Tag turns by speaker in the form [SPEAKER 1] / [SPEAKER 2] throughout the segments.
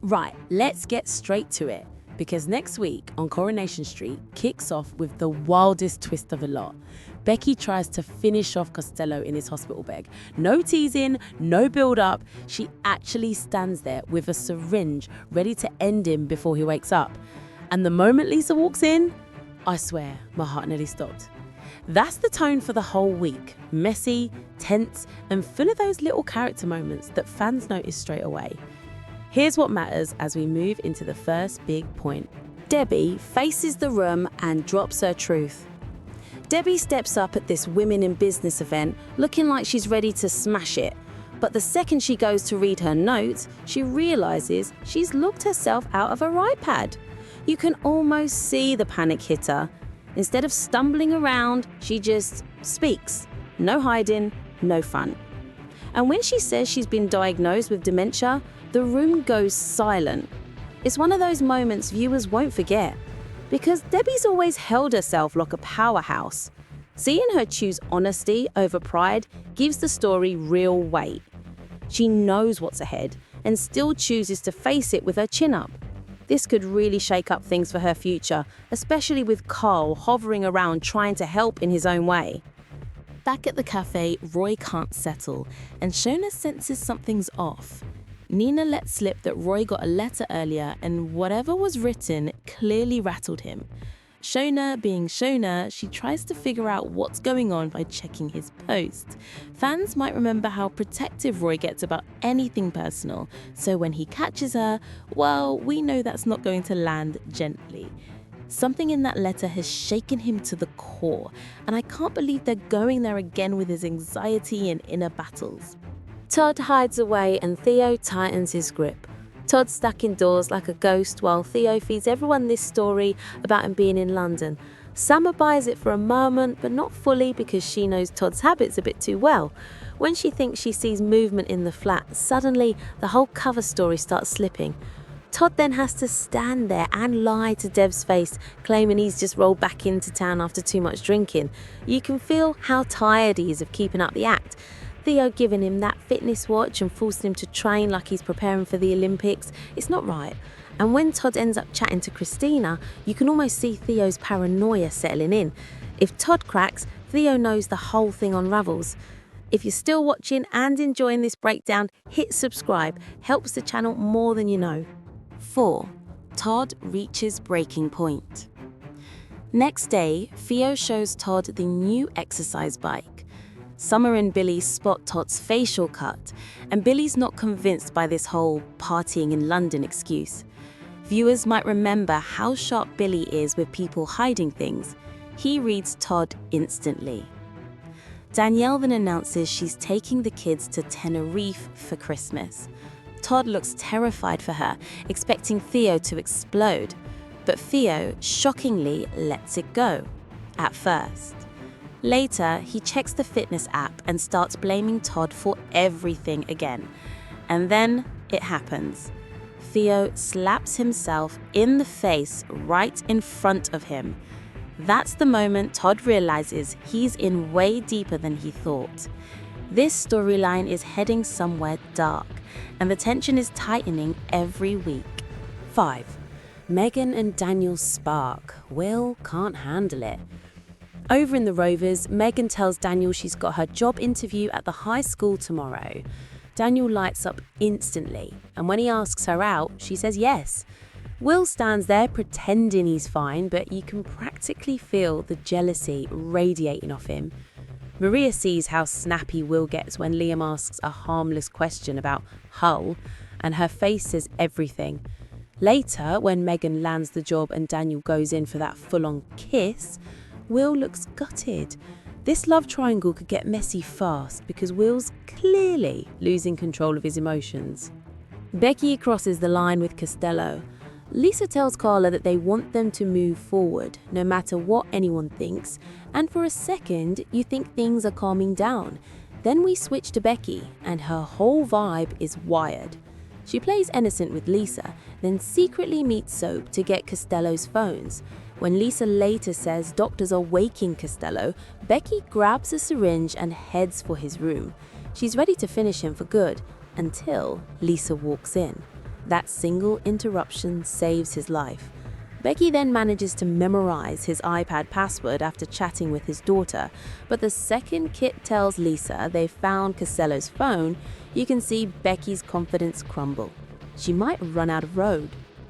[SPEAKER 1] Right, let's get straight to it, because next week on Coronation Street kicks off with the wildest twist of a lot. Becky tries to finish off Costello in his hospital bed. No teasing, no build-up. She actually stands there with a syringe ready to end him before he wakes up. And the moment Lisa walks in, I swear, my heart nearly stopped. That's the tone for the whole week. Messy, tense, and full of those little character moments that fans notice straight away. Here's what matters as we move into the first big point. Debbie faces the room and drops her truth. Debbie steps up at this Women in Business event looking like she's ready to smash it. But the second she goes to read her notes, she realizes she's looked herself out of her iPad. You can almost see the panic hit her. Instead of stumbling around, she just speaks. No hiding, no fun. And when she says she's been diagnosed with dementia, the room goes silent. It's one of those moments viewers won't forget, because Debbie's always held herself like a powerhouse. Seeing her choose honesty over pride gives the story real weight. She knows what's ahead and still chooses to face it with her chin up. This could really shake up things for her future, especially with Carl hovering around trying to help in his own way. Back at the cafe, Roy can't settle, and Shona senses something's off. Nina let slip that Roy got a letter earlier, and whatever was written clearly rattled him. Shona being Shona, she tries to figure out what's going on by checking his post. Fans might remember how protective Roy gets about anything personal, so when he catches her, well, we know that's not going to land gently. Something in that letter has shaken him to the core, and I can't believe they're going there again with his anxiety and inner battles. Todd hides away and Theo tightens his grip. Todd's stuck indoors like a ghost while Theo feeds everyone this story about him being in London. Summer buys it for a moment, but not fully because she knows Todd's habits a bit too well. When she thinks she sees movement in the flat, suddenly the whole cover story starts slipping. Todd then has to stand there and lie to Dev's face, claiming he's just rolled back into town after too much drinking. You can feel how tired he is of keeping up the act. Theo giving him that fitness watch and forcing him to train like he's preparing for the Olympics. It's not right. And when Todd ends up chatting to Christina, you can almost see Theo's paranoia settling in. If Todd cracks, Theo knows the whole thing unravels. If you're still watching and enjoying this breakdown, hit subscribe. Helps the channel more than you know. 4. Todd reaches breaking point. Next day, Theo shows Todd the new exercise bike. Summer and Billy spot Todd's facial cut, and Billy's not convinced by this whole partying in London excuse. Viewers might remember how sharp Billy is with people hiding things. He reads Todd instantly. Danielle then announces she's taking the kids to Tenerife for Christmas. Todd looks terrified for her, expecting Theo to explode. But Theo, shockingly, lets it go. At first. Later, he checks the fitness app and starts blaming Todd for everything again. And then it happens. Theo slaps himself in the face right in front of him. That's the moment Todd realizes he's in way deeper than he thought. This storyline is heading somewhere dark, and the tension is tightening every week. 5. Megan and Daniel's spark. Will can't handle it. Over in the Rovers, Megan tells Daniel she's got her job interview at the high school tomorrow. Daniel lights up instantly, and when he asks her out, she says yes. Will stands there pretending he's fine, but you can practically feel the jealousy radiating off him. Maria sees how snappy Will gets when Liam asks a harmless question about Hull, and her face says everything. Later, when Megan lands the job and Daniel goes in for that full-on kiss, Will looks gutted. This love triangle could get messy fast because Will's clearly losing control of his emotions. Becky crosses the line with Costello. Lisa tells Carla that they want them to move forward, no matter what anyone thinks, and for a second, you think things are calming down. Then we switch to Becky, and her whole vibe is wired. She plays innocent with Lisa, then secretly meets Soap to get Costello's phones. When Lisa later says doctors are waking Costello, Becky grabs a syringe and heads for his room. She's ready to finish him for good, until Lisa walks in. That single interruption saves his life. Becky then manages to memorize his iPad password after chatting with his daughter, but the second Kit tells Lisa they've found Costello's phone, you can see Becky's confidence crumble. She might run out of road.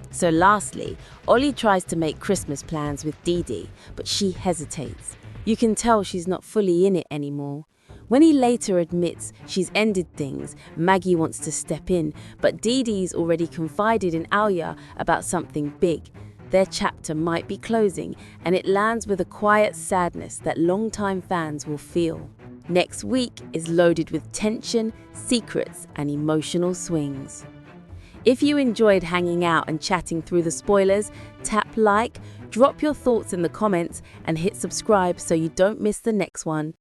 [SPEAKER 1] So lastly, Ollie tries to make Christmas plans with Dee-Dee, but she hesitates. You can tell she's not fully in it anymore. When he later admits she's ended things, Maggie wants to step in, but Dee-Dee's already confided in Alia about something big. Their chapter might be closing, and it lands with a quiet sadness that longtime fans will feel. Next week is loaded with tension, secrets, and emotional swings. If you enjoyed hanging out and chatting through the spoilers, tap like, drop your thoughts in the comments, and hit subscribe so you don't miss the next one.